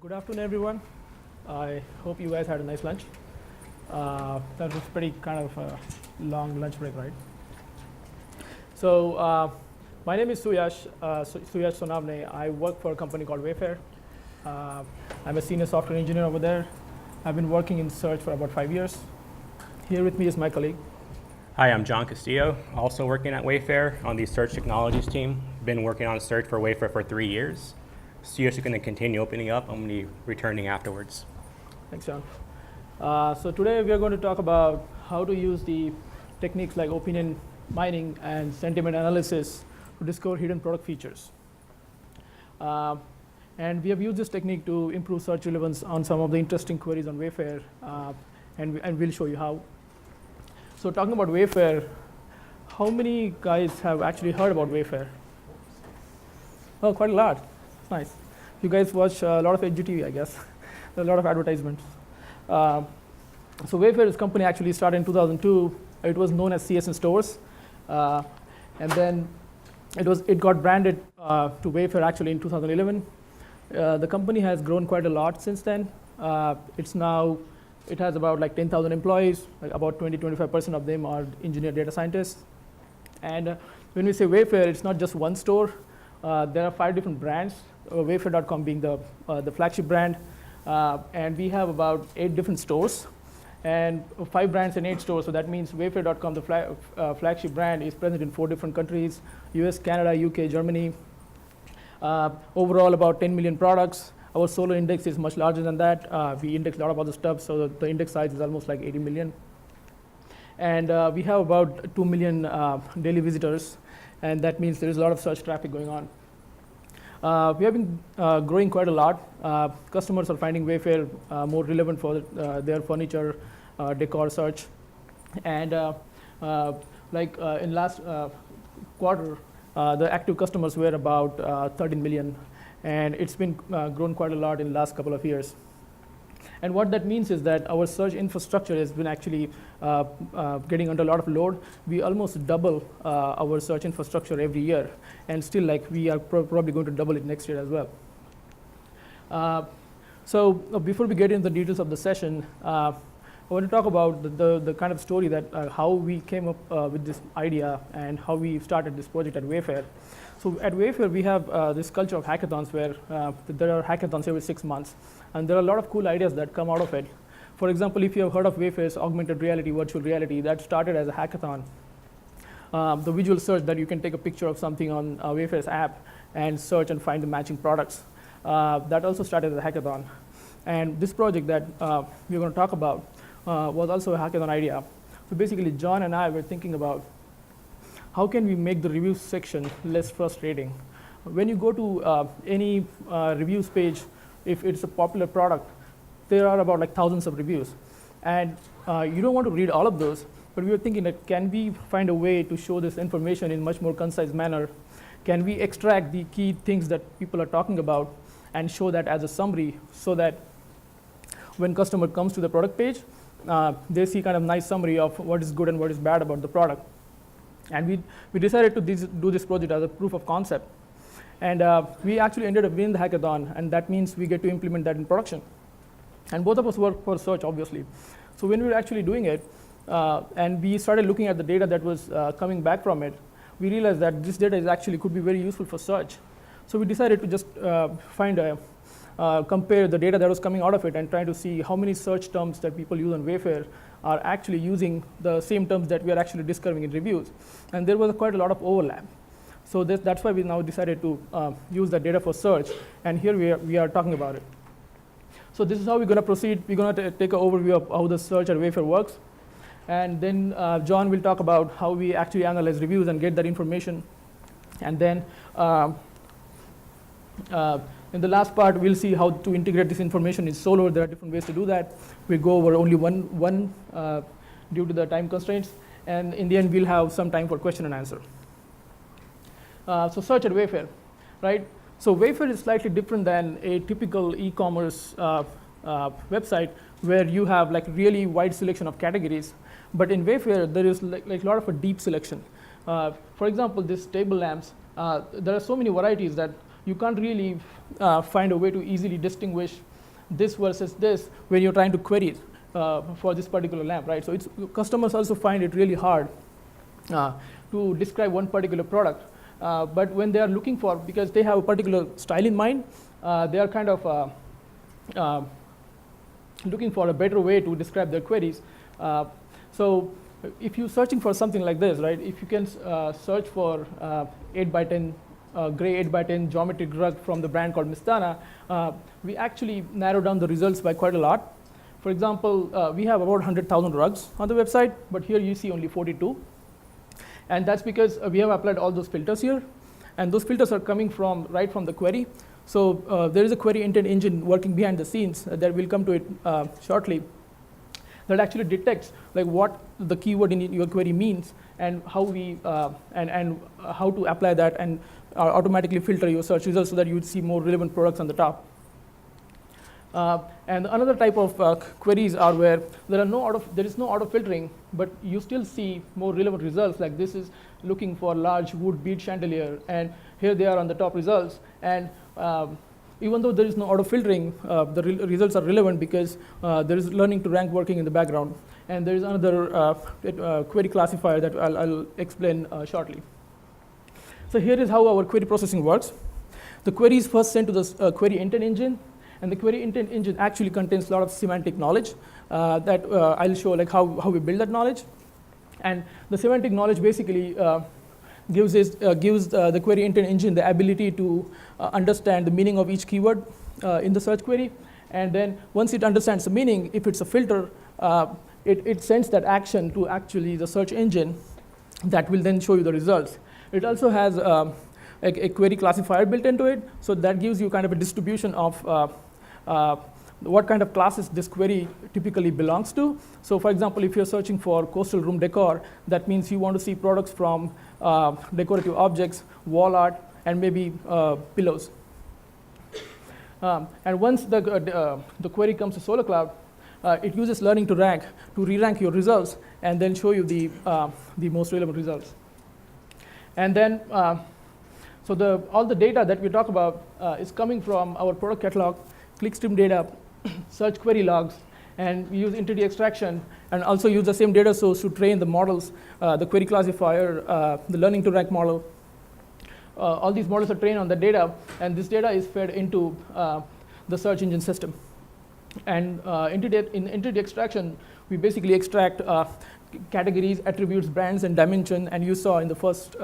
Good afternoon, everyone. I hope you guys had a nice lunch. That was pretty kind of a long lunch break, right? So my name is Suyash, Suyash Sonawane. I work for a company called Wayfair. I'm a senior software engineer over there. I've been working in search for about 5 years. Here with me is my colleague. Hi, I'm John Castillo, also working at Wayfair on the search technologies team. Been working on search for Wayfair for 3 years. Suyash is going to continue opening up. I'm going to be returning afterwards. Thanks, John. So today we are going to talk about how to use the techniques like opinion mining and sentiment analysis to discover hidden product features. And we have used this technique to improve search relevance on some of the interesting queries on Wayfair, and we'll show you how. So talking about Wayfair, how many guys have actually heard about Wayfair? Oh, quite a lot. Nice. You guys watch a lot of HGTV, I guess. A lot of advertisements. So Wayfair's company actually started in 2002. It was known as CSN Stores. And then it got branded to Wayfair actually in 2011. The company has grown quite a lot since then. It has about like 10,000 employees. Like about 20-25% of them are engineer data scientists. And when we say Wayfair, it's not just one store. There are 5 different brands, Wayfair.com being the flagship brand. And we have about 8 different stores and 5 brands and 8 stores. So that means Wayfair.com, the flagship brand, is present in 4 different countries: US, Canada, UK, Germany. Overall, about 10 million products. Our Solr index is much larger than that. We index a lot of other stuff, so the index size is almost like 80 million. And we have about 2 million daily visitors, and that means there is a lot of search traffic going on. We have been growing quite a lot. Customers are finding Wayfair more relevant for their furniture decor search. And in last quarter, the active customers were about 13 million. And it's been grown quite a lot in the last couple of years. And what that means is that our search infrastructure has been actually getting under a lot of load. We almost double our search infrastructure every year, and still we are probably going to double it next year as well. So before we get into the details of the session, I want to talk about the kind of story that how we came up with this idea and how we started this project at Wayfair. So at Wayfair, we have this culture of hackathons where there are hackathons every 6 months. And there are a lot of cool ideas that come out of it. For example, if you have heard of Wayfair's augmented reality, virtual reality, that started as a hackathon. The visual search that you can take a picture of something on Wayfair's app and search and find the matching products. That also started as a hackathon. And this project that we're going to talk about was also a hackathon idea. So basically, John and I were thinking about how can we make the reviews section less frustrating. When you go to any reviews page, if it's a popular product, there are about like thousands of reviews. And you don't want to read all of those, but we were thinking that can we find a way to show this information in much more concise manner? Can we extract the key things that people are talking about and show that as a summary so that when customer comes to the product page, they see kind of nice summary of what is good and what is bad about the product. And we decided to do this project as a proof of concept. And we actually ended up winning the hackathon, and that means we get to implement that in production. And both of us work for search, obviously. So when we were actually doing it, and we started looking at the data that was coming back from it, we realized that this data could be very useful for search. So we decided to just compare the data that was coming out of it and try to see how many search terms that people use on Wayfair are actually using the same terms that we are actually discovering in reviews. And there was quite a lot of overlap. So that's why we now decided to use that data for search, and here we are talking about it. So this is how we're going to proceed. We're going to take an overview of how the search at Wayfair works, and then John will talk about how we actually analyze reviews and get that information. And then in the last part, we'll see how to integrate this information in Solr. There are different ways to do that. We'll go over only one due to the time constraints, and in the end, we'll have some time for question and answer. So search at Wayfair, right? So Wayfair is slightly different than a typical e-commerce website where you have like really wide selection of categories. But in Wayfair, there is like a lot of a deep selection. For example, this table lamps, there are so many varieties that you can't really find a way to easily distinguish this versus this when you're trying to query for this particular lamp, right? So customers also find it really hard to describe one particular product. But when they are looking for, because they have a particular style in mind, they are kind of looking for a better way to describe their queries. So if you're searching for something like this, right, if you can search for 8x10, gray 8x10 geometric rug from the brand called Mistana, we actually narrow down the results by quite a lot. For example, we have about 100,000 rugs on the website, but here you see only 42. And that's because we have applied all those filters here. And those filters are coming from right from the query. So there is a query intent engine working behind the scenes that we'll come to it shortly, that actually detects like what the keyword in your query means and how we and how to apply that and automatically filter your search results so that you would see more relevant products on the top. And another type of queries are where there is no auto filtering, but you still see more relevant results. Like this is looking for large wood bead chandelier, and here they are on the top results. And even though there is no auto filtering, the results are relevant because there is learning to rank working in the background. And there is another query classifier that I'll explain shortly. So here is how our query processing works. The query is first sent to the query intent engine. And the query intent engine actually contains a lot of semantic knowledge that I'll show like how we build that knowledge. And the semantic knowledge basically gives the query intent engine the ability to understand the meaning of each keyword in the search query. And then once it understands the meaning, if it's a filter, it sends that action to actually the search engine that will then show you the results. It also has a query classifier built into it, so that gives you kind of a distribution of what kind of classes this query typically belongs to. So for example, if you're searching for coastal room decor, that means you want to see products from decorative objects, wall art, and maybe pillows. And once the query comes to Solr Cloud, it uses learning to rank to re-rank your results and then show you the most relevant results. And then, so all the data that we talk about is coming from our product catalog, clickstream data, search query logs, and we use entity extraction, and also use the same data source to train the models, the query classifier, the learning to rank model. All these models are trained on the data, and this data is fed into the search engine system. And in entity extraction, we basically extract categories, attributes, brands, and dimension, and you saw in the first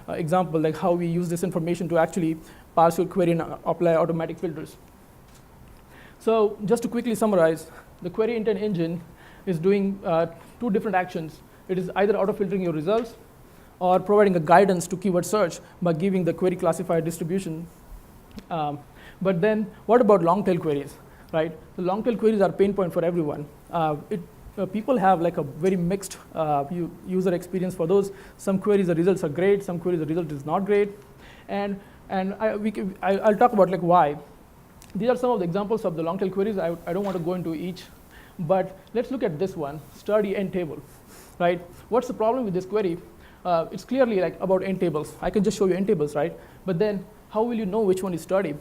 example like how we use this information to actually parse your query and apply automatic filters. So just to quickly summarize, the query intent engine is doing two different actions. It is either auto-filtering your results or providing a guidance to keyword search by giving the query classifier distribution. But then what about long-tail queries, right? The long-tail queries are a pain point for everyone. People have like a very mixed user experience for those. Some queries, the results are great. Some queries, the result is not great. And I'll talk about like why. These are some of the examples of the long-tail queries. I don't want to go into each, but let's look at this one, study end table, right? What's the problem with this query? It's clearly like about end tables. I can just show you end tables, right? But then how will you know which one is study?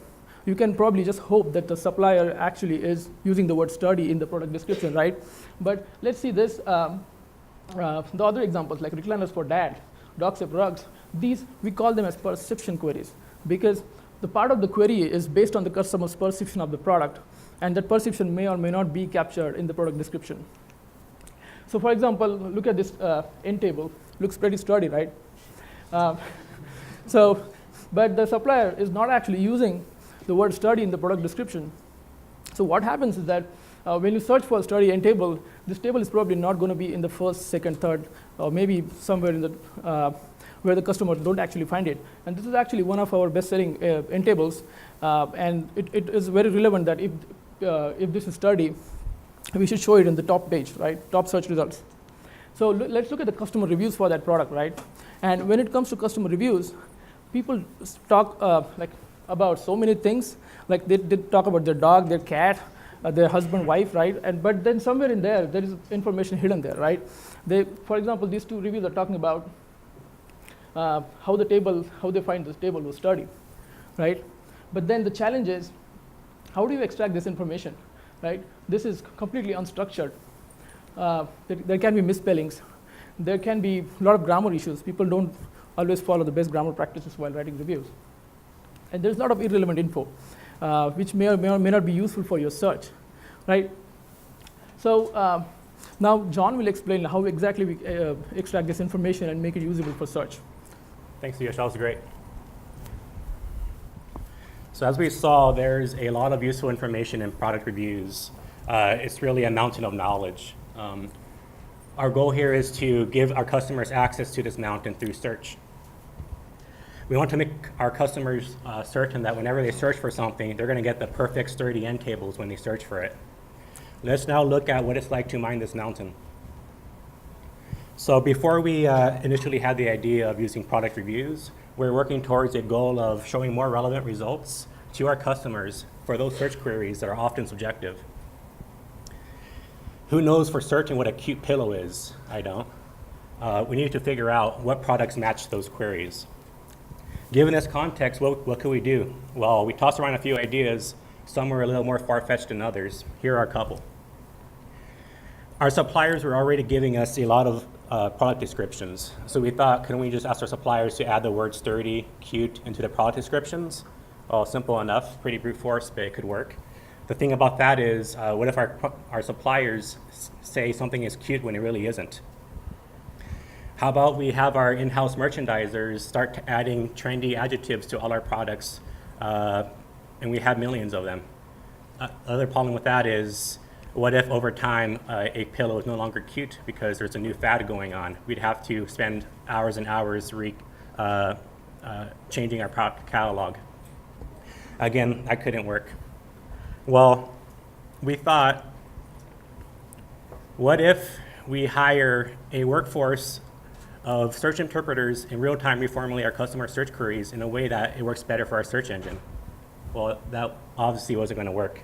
You can probably just hope that the supplier actually is using the word study in the product description, right? But let's see this, the other examples like recliners for dad, dog safe rugs. These, we call them as perception queries because the part of the query is based on the customer's perception of the product, and that perception may or may not be captured in the product description. So for example, look at this end table. Looks pretty sturdy, right? But the supplier is not actually using the word study in the product description. So what happens is that when you search for a study end table, this table is probably not going to be in the first, second, third, or maybe somewhere in the where the customers don't actually find it. And this is actually one of our best-selling end tables, and it is very relevant that if this is study, we should show it in the top page, right? Top search results. So let's look at the customer reviews for that product, right? And when it comes to customer reviews, people talk like about so many things. Like they talk about their dog, their cat, their husband, wife, right? But then somewhere in there is information hidden there, right? For example, these two reviews are talking about how they find this table was sturdy, right? But then the challenge is, how do you extract this information, right? This is completely unstructured. There can be misspellings. There can be a lot of grammar issues. People don't always follow the best grammar practices while writing reviews. And there's a lot of irrelevant info, which may or may not be useful for your search, right? So now John will explain how exactly we extract this information and make it usable for search. Thanks, Suyash. That was great. So as we saw, there's a lot of useful information in product reviews. It's really a mountain of knowledge. Our goal here is to give our customers access to this mountain through search. We want to make our customers certain that whenever they search for something, they're going to get the perfect sturdy end tables when they search for it. Let's now look at what it's like to mine this mountain. So before we initially had the idea of using product reviews, we're working towards a goal of showing more relevant results to our customers for those search queries that are often subjective. Who knows for certain what a cute pillow is? I don't. We need to figure out what products match those queries. Given this context, what could we do? Well, we tossed around a few ideas. Some were a little more far-fetched than others. Here are a couple. Our suppliers were already giving us a lot of product descriptions. So we thought, can we just ask our suppliers to add the word sturdy, cute into the product descriptions? Well, simple enough, pretty brute force, but it could work. The thing about that is, what if our suppliers say something is cute when it really isn't? How about we have our in-house merchandisers start adding trendy adjectives to all our products, and we have millions of them. Other problem with that is, what if over time a pillow is no longer cute because there's a new fad going on? We'd have to spend hours and hours changing our product catalog. Again, that couldn't work. Well, we thought, what if we hire a workforce of search interpreters in real time reformulate our customer search queries in a way that it works better for our search engine? Well, that obviously wasn't going to work.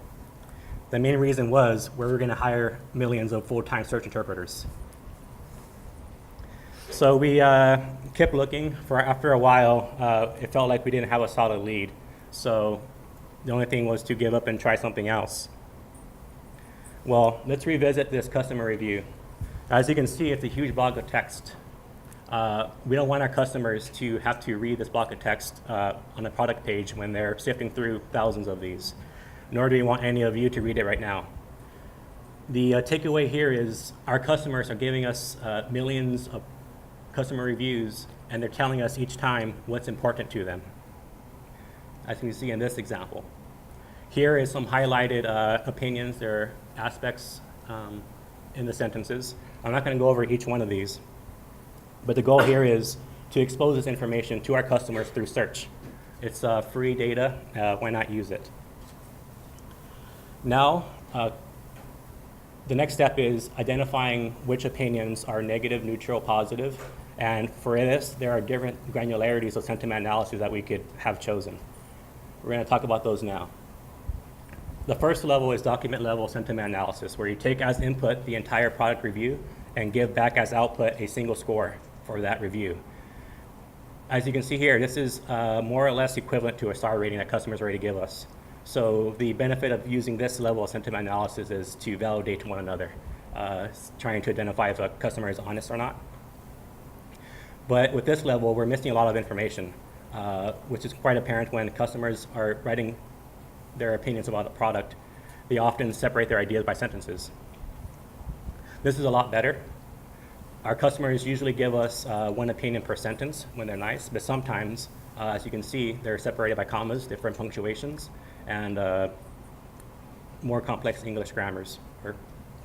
The main reason was we were going to hire millions of full-time search interpreters. So we kept looking. After a while, it felt like we didn't have a solid lead. So the only thing was to give up and try something else. Well, let's revisit this customer review. As you can see, it's a huge block of text. We don't want our customers to have to read this block of text on a product page when they're sifting through thousands of these, nor do we want any of you to read it right now. The takeaway here is our customers are giving us millions of customer reviews, and they're telling us each time what's important to them. As you can see in this example. Here is some highlighted opinions. There are aspects in the sentences. I'm not going to go over each one of these, but the goal here is to expose this information to our customers through search. It's free data. Why not use it? Now, the next step is identifying which opinions are negative, neutral, positive. And for this, there are different granularities of sentiment analysis that we could have chosen. We're going to talk about those now. The first level is document level sentiment analysis, where you take as input the entire product review and give back as output a single score for that review. As you can see here, this is more or less equivalent to a star rating that customers already give us. So the benefit of using this level of sentiment analysis is to validate one another, trying to identify if a customer is honest or not. But with this level, we're missing a lot of information, which is quite apparent when customers are writing their opinions about a product. They often separate their ideas by sentences. This is a lot better. Our customers usually give us one opinion per sentence when they're nice, but sometimes, as you can see, they're separated by commas, different punctuations, and more complex English grammars, or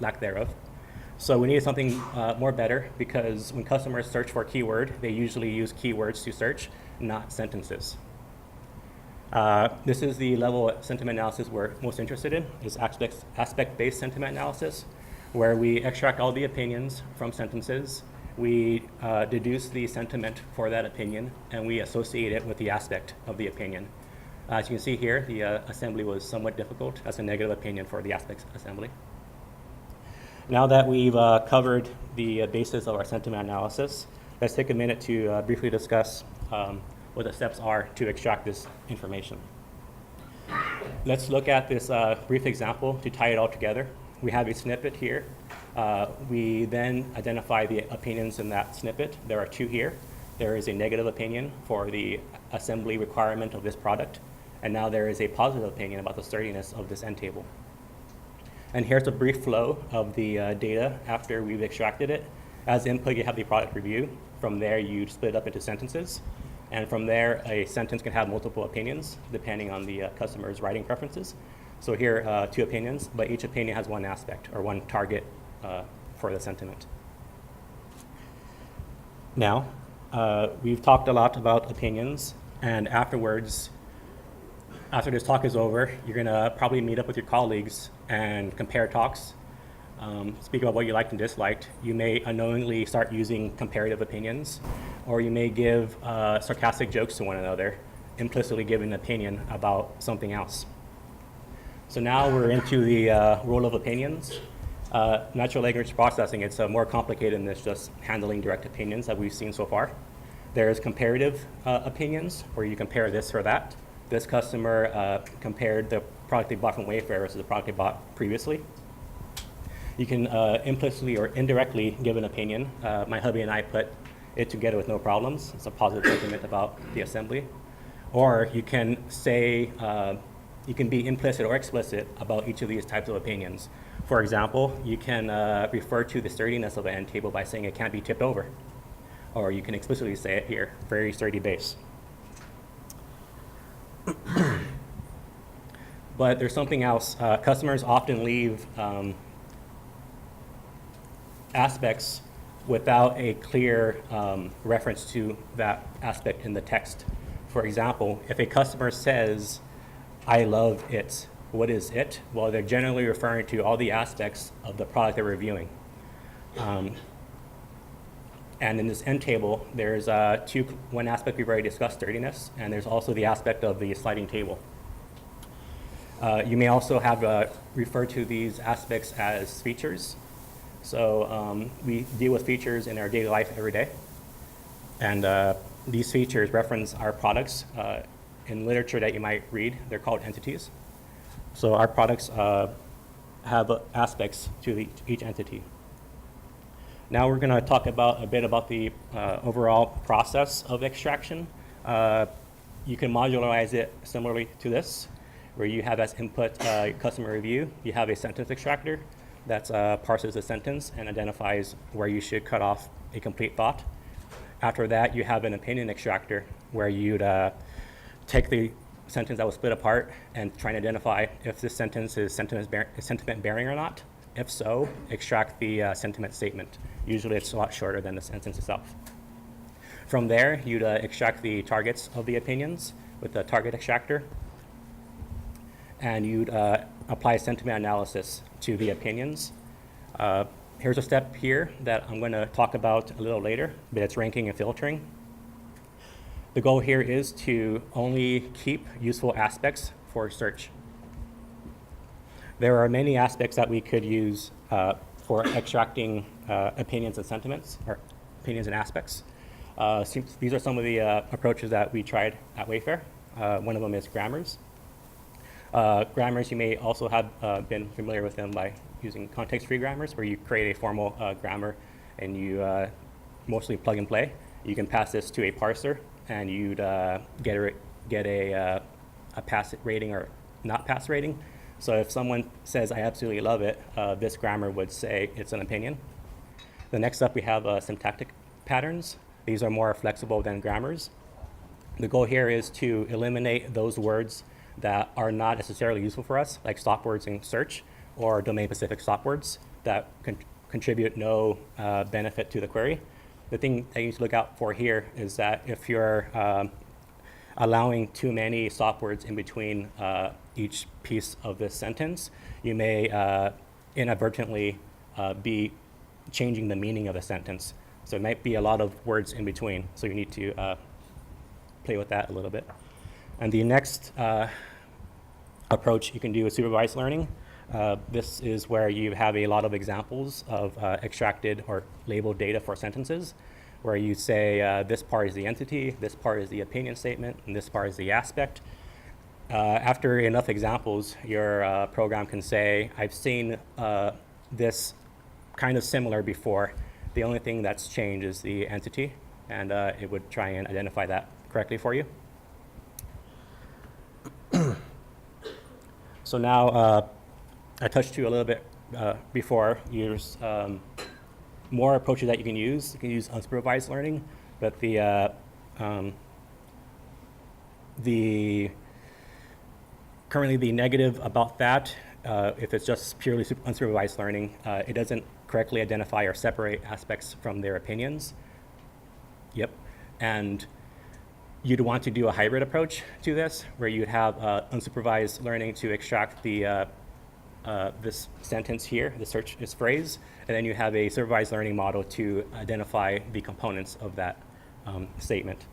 lack thereof. So we need something more better, because when customers search for a keyword, they usually use keywords to search, not sentences. This is the level of sentiment analysis we're most interested in, is aspect-based sentiment analysis, where we extract all the opinions from sentences, we deduce the sentiment for that opinion, and we associate it with the aspect of the opinion. As you can see here, the assembly was somewhat difficult. That's a negative opinion for the aspect assembly. Now that we've covered the basis of our sentiment analysis, let's take a minute to briefly discuss what the steps are to extract this information. let's look at this brief example to tie it all together. We have a snippet here. We then identify the opinions in that snippet. There are two here. There is a negative opinion for the assembly requirement of this product, and now there is a positive opinion about the sturdiness of this end table. And here's a brief flow of the data after we've extracted it. As input, you have the product review. From there, you split it up into sentences. And from there, a sentence can have multiple opinions depending on the customer's writing preferences. So here, two opinions, but each opinion has one aspect or one target for the sentiment. Now, we've talked a lot about opinions, and afterwards, after this talk is over, you're gonna probably meet up with your colleagues and compare talks, speak about what you liked and disliked. You may unknowingly start using comparative opinions, or you may give sarcastic jokes to one another, implicitly giving an opinion about something else. So now we're into the role of opinions. Natural language processing, it's more complicated than this just handling direct opinions that we've seen so far. There's comparative opinions, where you compare this or that. This customer compared the product they bought from Wayfair versus the product they bought previously. You can implicitly or indirectly give an opinion. My hubby and I put it together with no problems. It's a positive sentiment about the assembly. Or you can say, you can be implicit or explicit about each of these types of opinions. For example, you can refer to the sturdiness of an end table by saying it can't be tipped over. Or you can explicitly say it here, very sturdy base. But there's something else. Customers often leave aspects without a clear reference to that aspect in the text. For example, if a customer says, "I love it," what is it? Well, they're generally referring to all the aspects of the product they're reviewing. And in this end table, there's one aspect we've already discussed, sturdiness, and there's also the aspect of the sliding table. You may also have referred to these aspects as features. So we deal with features in our daily life every day. And these features reference our products. In literature that you might read, they're called entities. So our products have aspects to each entity. Now we're going to talk about a bit about the overall process of extraction. You can modularize it similarly to this, where you have as input customer review. You have a sentence extractor that parses a sentence and identifies where you should cut off a complete thought. After that, you have an opinion extractor, where you'd take the sentence that was split apart and try and identify if this sentence is sentiment bearing or not. If so, extract the sentiment statement. Usually it's a lot shorter than the sentence itself. From there, you'd extract the targets of the opinions with the target extractor, and you'd apply sentiment analysis to the opinions. Here's a step here that I'm going to talk about a little later, but it's ranking and filtering. The goal here is to only keep useful aspects for search. There are many aspects that we could use for extracting opinions and sentiments, or opinions and aspects. These are some of the approaches that we tried at Wayfair. One of them is grammars. Grammars, you may also have been familiar with them by using context-free grammars, where you create a formal grammar and you mostly plug and play. You can pass this to a parser, and you'd get a pass rating or not pass rating. So if someone says, "I absolutely love it," this grammar would say it's an opinion. The next up, we have syntactic patterns. These are more flexible than grammars. The goal here is to eliminate those words that are not necessarily useful for us, like stop words in search or domain-specific stop words that contribute no benefit to the query. The thing that you need to look out for here is that if you're allowing too many stop words in between each piece of this sentence, you may inadvertently be changing the meaning of a sentence. So it might be a lot of words in between, so you need to play with that a little bit. And the next approach you can do is supervised learning. This is where you have a lot of examples of extracted or labeled data for sentences, where you say this part is the entity, this part is the opinion statement, and this part is the aspect. After enough examples, your program can say, I've seen this kind of similar before. The only thing that's changed is the entity, and it would try and identify that correctly for you. So now, I touched you a little bit before. There's more approaches that you can use. You can use unsupervised learning, but currently the negative about that, if it's just purely unsupervised learning, it doesn't correctly identify or separate aspects from their opinions. Yep, and you'd want to do a hybrid approach to this, where you'd have unsupervised learning to extract the this sentence here, the search is phrase, and then you have a supervised learning model to identify the components of that statement.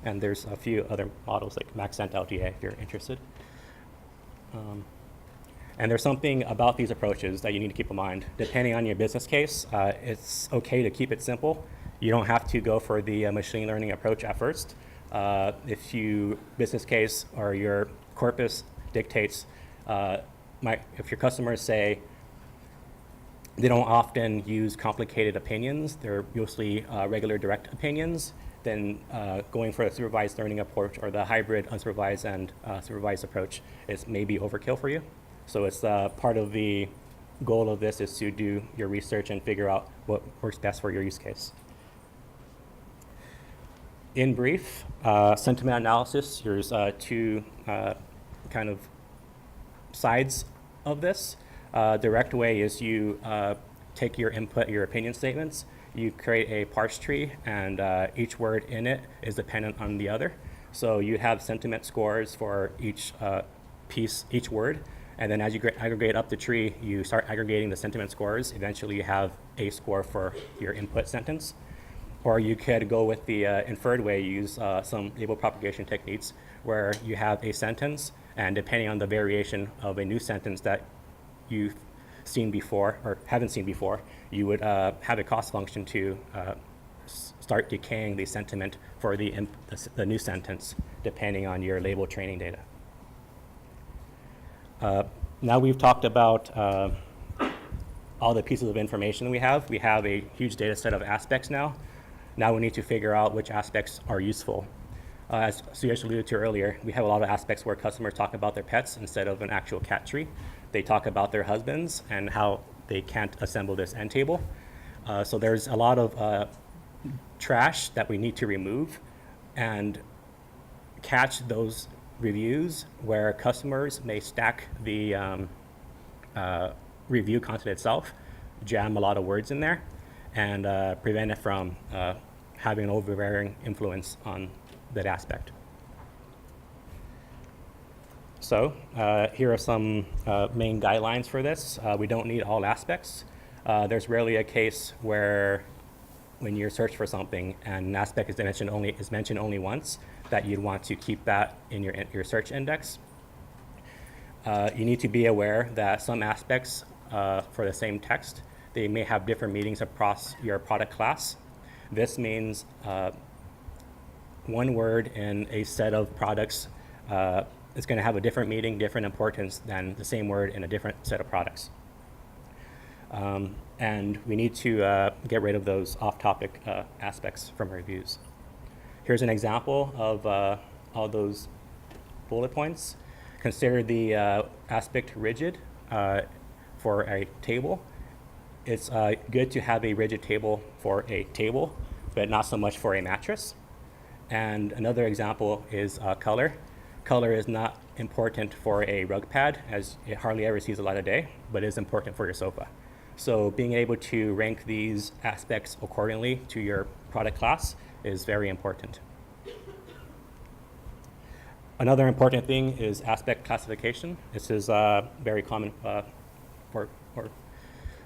And there's a few other models like Maxent LDA if you're interested. And there's something about these approaches that you need to keep in mind. Depending on your business case, it's okay to keep it simple. You don't have to go for the machine learning approach at first. If you business case or your corpus dictates, if your customers say they don't often use complicated opinions, they're mostly regular direct opinions, then going for a supervised learning approach or the hybrid unsupervised and supervised approach is maybe overkill for you. So it's part of the goal of this is to do your research and figure out what works best for your use case. In brief, sentiment analysis, there's two kind of sides of this. Direct way is you take your input, your opinion statements, you create a parse tree, and each word in it is dependent on the other. So you have sentiment scores for each piece, each word, and then as you aggregate up the tree, you start aggregating the sentiment scores. Eventually you have a score for your input sentence. Or you could go with the inferred way, use some label propagation techniques where you have a sentence, and depending on the variation of a new sentence that you've seen before or haven't seen before, you would have a cost function to start decaying the sentiment for the new sentence, depending on your label training data. Now we've talked about all the pieces of information we have. We have a huge data set of aspects now. Now we need to figure out which aspects are useful. As Suyash alluded to earlier, we have a lot of aspects where customers talk about their pets instead of an actual cat tree. They talk about their husbands and how they can't assemble this end table. So there's a lot of trash that we need to remove and catch those reviews where customers may stack the review content itself, jam a lot of words in there, and prevent it from having an overbearing influence on that aspect. So here are some main guidelines for this. We don't need all aspects. There's rarely a case where when you search for something and an aspect is mentioned only once, that you'd want to keep that in your search index. You need to be aware that some aspects for the same text, they may have different meanings across your product class. This means one word in a set of products is going to have a different meaning, different importance than the same word in a different set of products. And we need to get rid of those off-topic aspects from reviews. Here's an example of all those bullet points. Consider the aspect rigid for a table. It's good to have a rigid table for a table, but not so much for a mattress. And another example is color. Color is not important for a rug pad, as it hardly ever sees a light of day, but is important for your sofa. So being able to rank these aspects accordingly to your product class is very important. Another important thing is aspect classification. This is very common or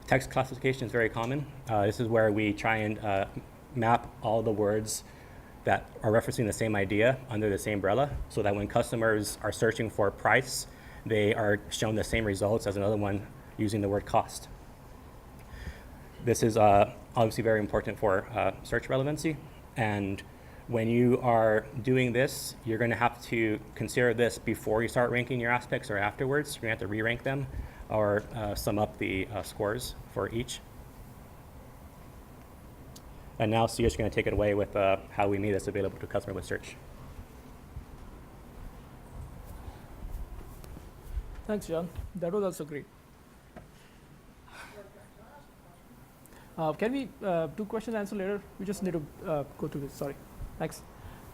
text classification is very common. This is where we try and map all the words that are referencing the same idea under the same umbrella, so that when customers are searching for price, they are shown the same results as another one using the word cost. This is obviously very important for search relevancy, and When you are doing this, you're going to have to consider this before you start ranking your aspects or afterwards. You're going to have to re-rank them or sum up the scores for each. And now Suyash is going to take it away with how we made this available to customer with search. Thanks, John. That was also great. Can we do question and answer later? We just need to go through this. Sorry. Thanks.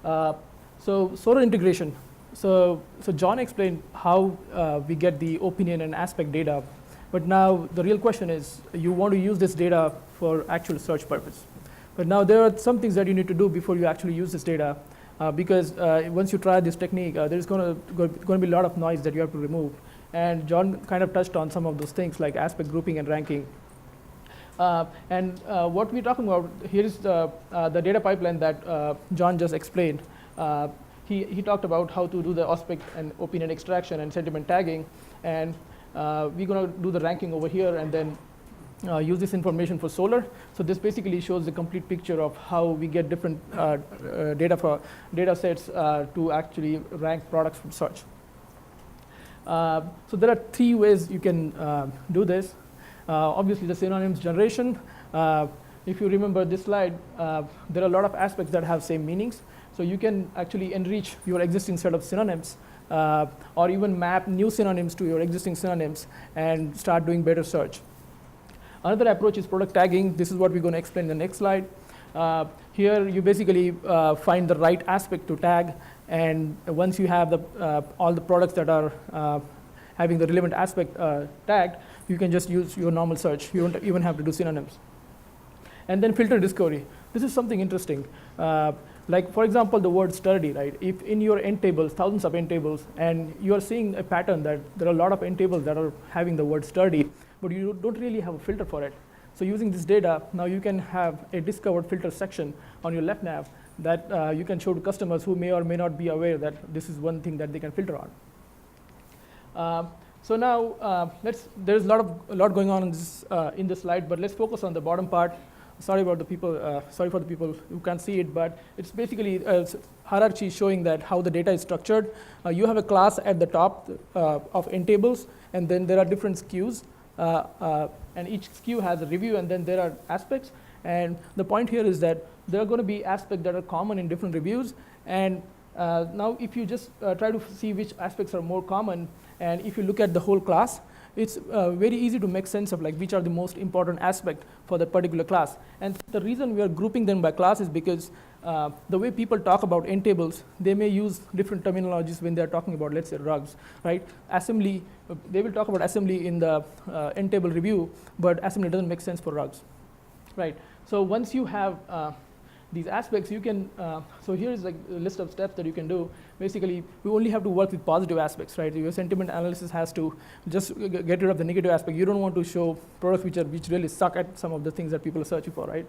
So Solr integration. So John explained how we get the opinion and aspect data, but now the real question is you want to use this data for actual search purpose. But now there are some things that you need to do before you actually use this data, because once you try this technique, there's going to be a lot of noise that you have to remove. And John kind of touched on some of those things like aspect grouping and ranking. What we're talking about here is the data pipeline that John just explained. He talked about how to do the aspect and opinion extraction and sentiment tagging, and we're going to do the ranking over here and then use this information for Solr. So this basically shows the complete picture of how we get different data sets to actually rank products from search. So there are 3 ways you can do this. Obviously, the synonyms generation. If you remember this slide, there are a lot of aspects that have same meanings. So you can actually enrich your existing set of synonyms or even map new synonyms to your existing synonyms and start doing better search. Another approach is product tagging. This is what we're going to explain in the next slide. Here, you basically find the right aspect to tag, and once you have all the products that are having the relevant aspect tagged, you can just use your normal search. You don't even have to do synonyms. And then filter discovery. This is something interesting. Like, for example, the word sturdy, right? If in your end tables, thousands of end tables, and you are seeing a pattern that there are a lot of end tables that are having the word sturdy, but you don't really have a filter for it. So using this data, now you can have a discovered filter section on your left nav that you can show to customers who may or may not be aware that this is one thing that they can filter on. So now there's a lot going on in this slide, but let's focus on the bottom part. Sorry for the people who can't see it, but it's basically a hierarchy showing that how the data is structured. You have a class at the top of end tables, and then there are different SKUs, and each SKU has a review, and then there are aspects. And the point here is that there are going to be aspects that are common in different reviews. And now if you just try to see which aspects are more common, and if you look at the whole class, it's very easy to make sense of like which are the most important aspect for that particular class. And the reason we are grouping them by class is because the way people talk about end tables, they may use different terminologies when they're talking about, let's say, rugs, right? Assembly, they will talk about assembly in the end table review, but assembly doesn't make sense for rugs, right? So once you have these aspects, you can, so here is like a list of steps that you can do. Basically, we only have to work with positive aspects, right? Your sentiment analysis has to just get rid of the negative aspect. You don't want to show products which really suck at some of the things that people are searching for, right?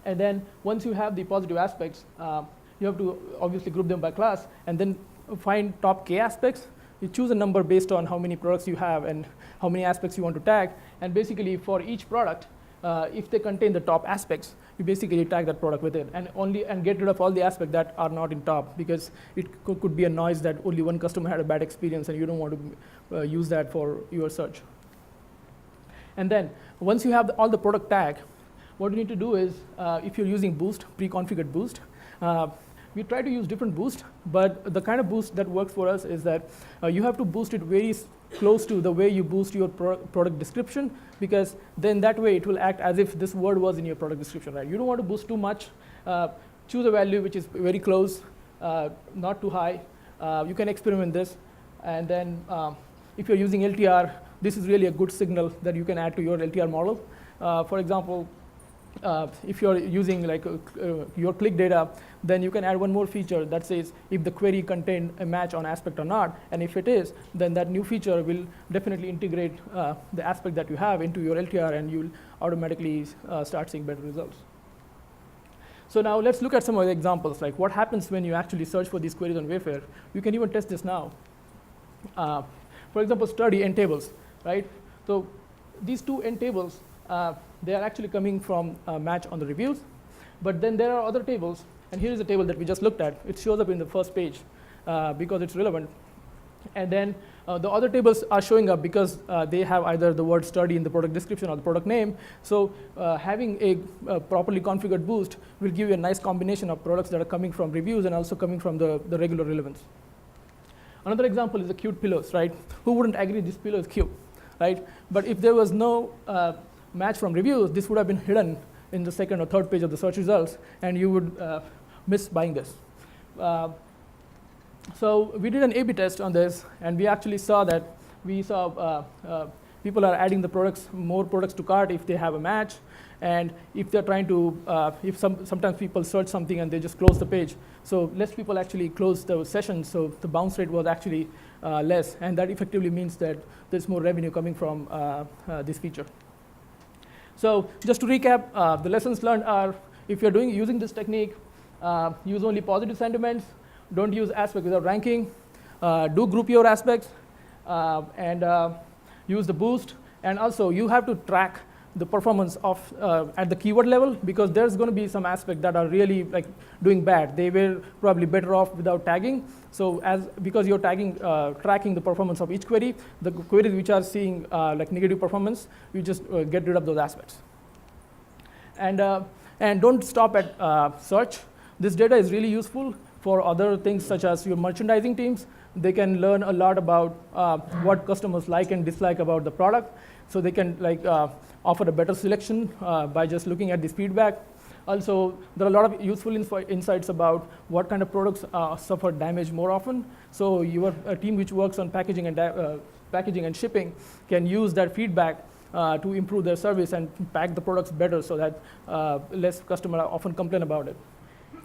And then once you have the positive aspects, you have to obviously group them by class and then find top K aspects. You choose a number based on how many products you have and how many aspects you want to tag. And basically, for each product, if they contain the top aspects, you basically tag that product with it and get rid of all the aspects that are not in top, because it could be a noise that only one customer had a bad experience and you don't want to use that for your search. And then once you have all the product tag, what you need to do is, if you're using Boost, pre-configured Boost, we try to use different boost, but the kind of boost that works for us is that you have to boost it very close to the way you boost your product description, because then that way it will act as if this word was in your product description, right? You don't want to boost too much. Choose a value which is very close, not too high. You can experiment this. And then if you're using LTR, this is really a good signal that you can add to your LTR model. For example, if you're using like your click data, then you can add one more feature that says if the query contained a match on aspect or not, and if it is, then that new feature will definitely integrate the aspect that you have into your LTR, and you'll automatically start seeing better results. So now let's look at some of the examples, like what happens when you actually search for these queries on Wayfair. You can even test this now. For example, study end tables, right? So these two end tables, they are actually coming from a match on the reviews, but then there are other tables And here is the table that we just looked at. It shows up in the first page because it's relevant. And then the other tables are showing up because they have either the word study in the product description or the product name. So having a properly configured boost will give you a nice combination of products that are coming from reviews and also coming from the regular relevance. Another example is the cute pillows, right? Who wouldn't agree this pillow is cute, right? But if there was no match from reviews, this would have been hidden in the second or third page of the search results, and you would miss buying this. So we did an A/B test on this, and we actually saw that people are adding more products to cart if they have a match, and if they're trying to, sometimes people search something and they just close the page. So less people actually close the session, so the bounce rate was actually less, and that effectively means that there's more revenue coming from this feature. So just to recap, the lessons learned are, if you're using this technique, use only positive sentiments, don't use aspect without ranking, do group your aspects, and use the boost. And also, you have to track the performance of at the keyword level, because there's going to be some aspects that are really like doing bad. They were probably better off without tagging. So because you're tagging, tracking the performance of each query, the queries which are seeing like negative performance, you just get rid of those aspects. And don't stop at search. This data is really useful for other things such as your merchandising teams. They can learn a lot about what customers like and dislike about the product. So they can offer a better selection by just looking at this feedback. Also, there are a lot of useful insights about what kind of products suffer damage more often. So your team which works on packaging and shipping can use that feedback to improve their service and pack the products better so that less customers often complain about it.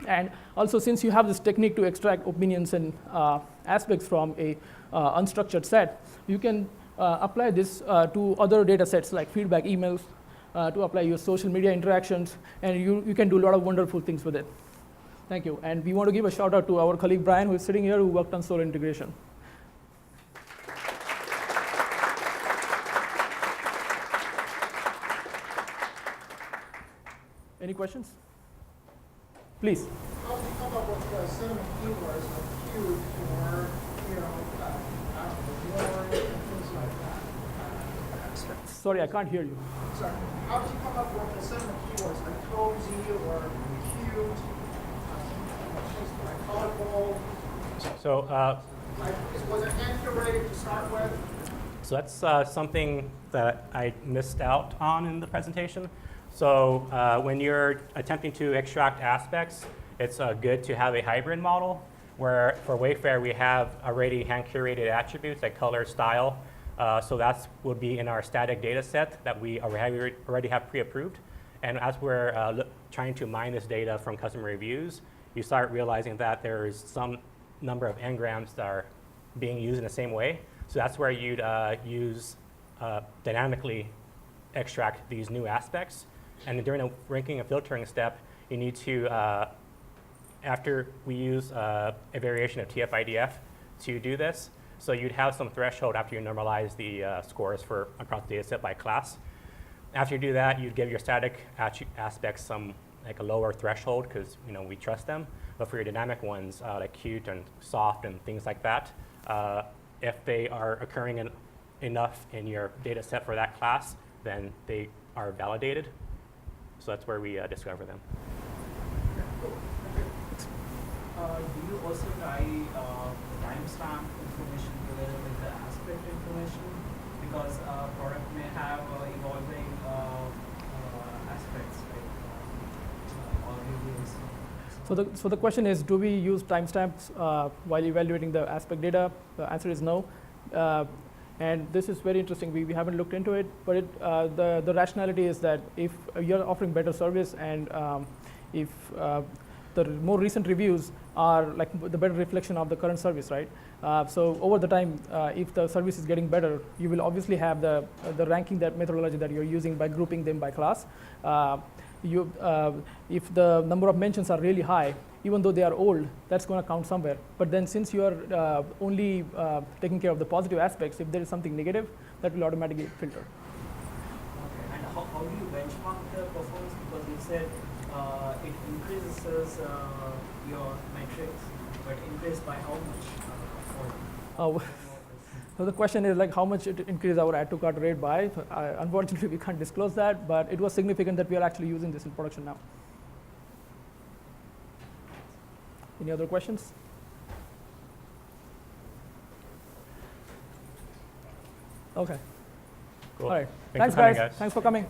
And also, since you have this technique to extract opinions and aspects from a unstructured set, you can apply this to other data sets like feedback emails, to apply your social media interactions, and you can do a lot of wonderful things with it. Thank you. And we want to give a shout out to our colleague Brian, who is sitting here, who worked on Solr integration. Any questions? Please. How did you come up with the Synonym keywords like cute or, more and things like that? Sorry, I can't hear you. Sorry. How did you come up with the Synonym keywords like cozy or cute, like colorful? So Was it hand-curated to start with? So that's something that I missed out on in the presentation. So when you're attempting to extract aspects, it's good to have a hybrid model, where for Wayfair we have already hand-curated attributes like color, style. So that would be in our static data set that we already have pre-approved. And as we're trying to mine this data from customer reviews, you start realizing that there's some number of n-grams that are being used in the same way. So that's where you'd dynamically extract these new aspects. And during the ranking and filtering step, you need to, after we use a variation of TF-IDF to do this, so you'd have some threshold after you normalize the scores for across the data set by class. After you do that, you'd give your static aspects some like a lower threshold because we trust them. But for your dynamic ones, like cute and soft and things like that, if they are occurring enough in your data set for that class, then they are validated. So that's where we discover them. Do you also tie timestamp information together with the aspect information? Because product may have evolving aspects, like or reviews. So the question is, do we use timestamps while evaluating the aspect data? The answer is no. And this is very interesting. We haven't looked into it, but the rationality is that if you're offering better service and if the more recent reviews are like the better reflection of the current service, right? So over the time, if the service is getting better, you will obviously have the ranking that methodology that you're using by grouping them by class. If the number of mentions are really high, even though they are old, that's going to count somewhere. But then since you are only taking care of the positive aspects, if there is something negative, that will automatically filter. Okay, and how do you benchmark the performance? Because you said it increases your metrics, but increased by how much? Uh, So the question is like how much it increased our add to cart rate by. Unfortunately, we can't disclose that, but it was significant that we are actually using this in production now. Any other questions? Okay. Cool. All right. Thanks Thanks, for coming, guys. guys. Thanks for coming.